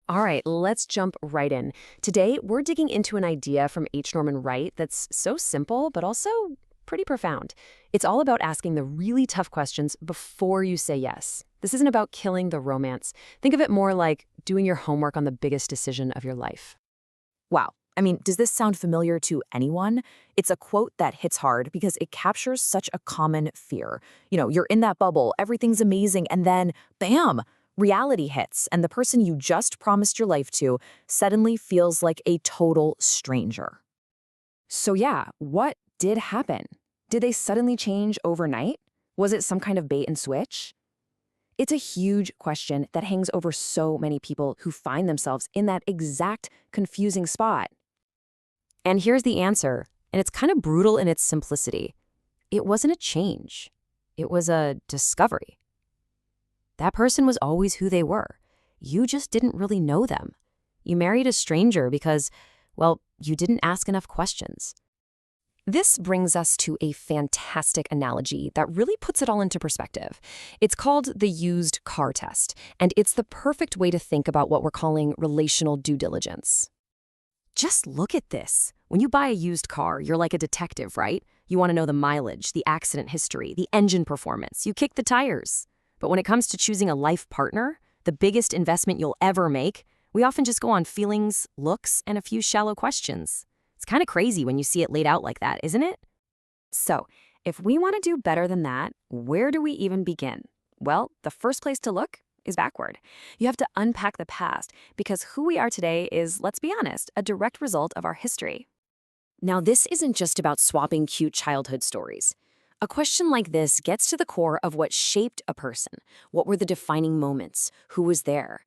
All right, let's jump right in. Today, we're digging into an idea from H. Norman Wright that's so simple, but also pretty profound. It's all about asking the really tough questions before you say yes. This isn't about killing the romance. Think of it more like doing your homework on the biggest decision of your life. Wow. I mean, does this sound familiar to anyone? It's a quote that hits hard because it captures such a common fear. You're in that bubble, everything's amazing, and then, bam, reality hits, and the person you just promised your life to suddenly feels like a total stranger. So yeah, what did happen? Did they suddenly change overnight? Was it some kind of bait and switch? It's a huge question that hangs over so many people who find themselves in that exact confusing spot. And here's the answer, and it's kind of brutal in its simplicity. It wasn't a change. It was a discovery. That person was always who they were. You just didn't really know them. You married a stranger because, well, you didn't ask enough questions. This brings us to a fantastic analogy that really puts it all into perspective. It's called the used car test, and it's the perfect way to think about what we're calling relational due diligence. Just look at this. When you buy a used car, you're like a detective, right? You want to know the mileage, the accident history, the engine performance. You kick the tires. But when it comes to choosing a life partner, the biggest investment you'll ever make, we often just go on feelings, looks, and a few shallow questions. It's kind of crazy when you see it laid out like that, isn't it? So, if we want to do better than that, where do we even begin? Well, the first place to look is backward. You have to unpack the past because who we are today is, let's be honest, a direct result of our history. Now, this isn't just about swapping cute childhood stories. A question like this gets to the core of what shaped a person. What were the defining moments? Who was there?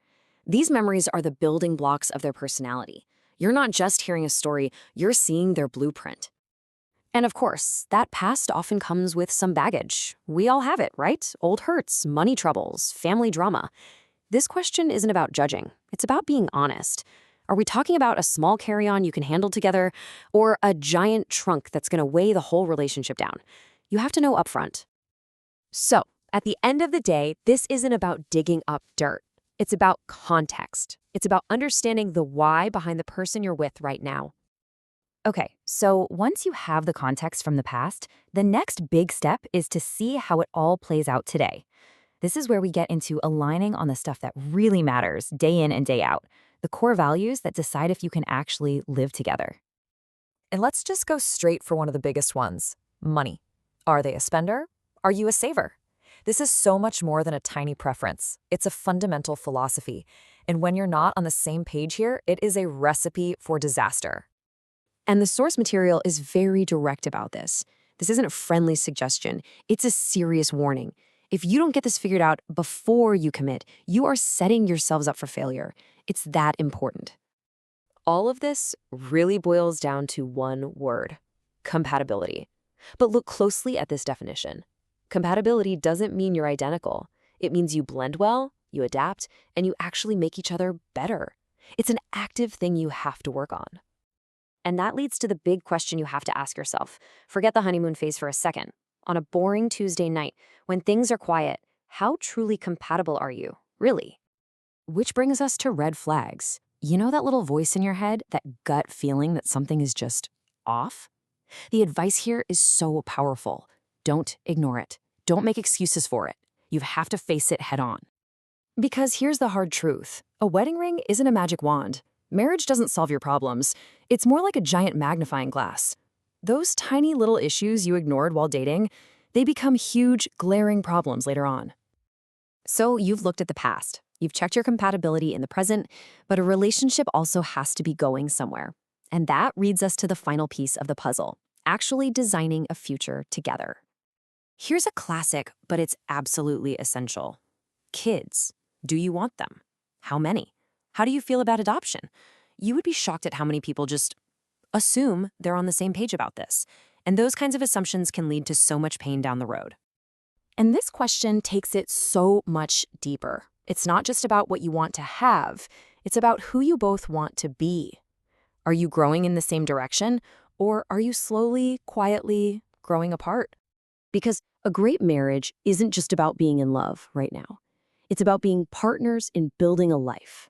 These memories are the building blocks of their personality. You're not just hearing a story, you're seeing their blueprint. And of course, that past often comes with some baggage. We all have it, right? Old hurts, money troubles, family drama. This question isn't about judging. It's about being honest. Are we talking about a small carry-on you can handle together, or a giant trunk that's going to weigh the whole relationship down? You have to know upfront. So, at the end of the day, this isn't about digging up dirt. It's about context. It's about understanding the why behind the person you're with right now. Okay, so once you have the context from the past, the next big step is to see how it all plays out today. This is where we get into aligning on the stuff that really matters day in and day out, the core values that decide if you can actually live together. And let's just go straight for one of the biggest ones, money. Are they a spender? Are you a saver? This is so much more than a tiny preference. It's a fundamental philosophy. And when you're not on the same page here, it is a recipe for disaster. And the source material is very direct about this. This isn't a friendly suggestion. It's a serious warning. If you don't get this figured out before you commit, you are setting yourselves up for failure. It's that important. All of this really boils down to one word: compatibility. But look closely at this definition. Compatibility doesn't mean you're identical. It means you blend well, you adapt, and you actually make each other better. It's an active thing you have to work on. And that leads to the big question you have to ask yourself. Forget the honeymoon phase for a second. On a boring Tuesday night, when things are quiet, how truly compatible are you, really? Which brings us to red flags. You know that little voice in your head, that gut feeling that something is just off? The advice here is so powerful. Don't ignore it. Don't make excuses for it. You have to face it head on. Because here's the hard truth. A wedding ring isn't a magic wand. Marriage doesn't solve your problems. It's more like a giant magnifying glass. Those tiny little issues you ignored while dating, they become huge, glaring problems later on. So you've looked at the past. You've checked your compatibility in the present, but a relationship also has to be going somewhere. And that leads us to the final piece of the puzzle, actually designing a future together. Here's a classic, but it's absolutely essential. Kids. Do you want them? How many? How do you feel about adoption? You would be shocked at how many people just assume they're on the same page about this. And those kinds of assumptions can lead to so much pain down the road. And this question takes it so much deeper. It's not just about what you want to have. It's about who you both want to be. Are you growing in the same direction, or are you slowly, quietly growing apart? Because a great marriage isn't just about being in love right now. It's about being partners in building a life.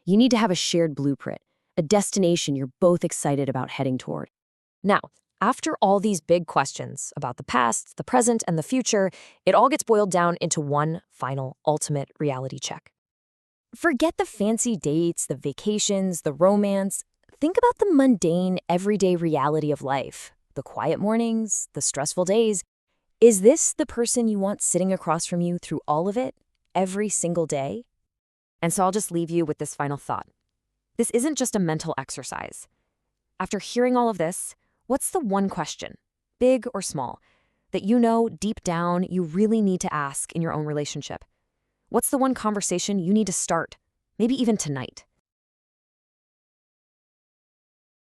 You need to have a shared blueprint, a destination you're both excited about heading toward. Now, after all these big questions about the past, the present, and the future, it all gets boiled down into one final, ultimate reality check. Forget the fancy dates, the vacations, the romance. Think about the mundane, everyday reality of life. The quiet mornings, the stressful days. Is this the person you want sitting across from you through all of it, every single day? And so I'll just leave you with this final thought. This isn't just a mental exercise. After hearing all of this, what's the one question, big or small, that you know deep down you really need to ask in your own relationship? What's the one conversation you need to start, maybe even tonight?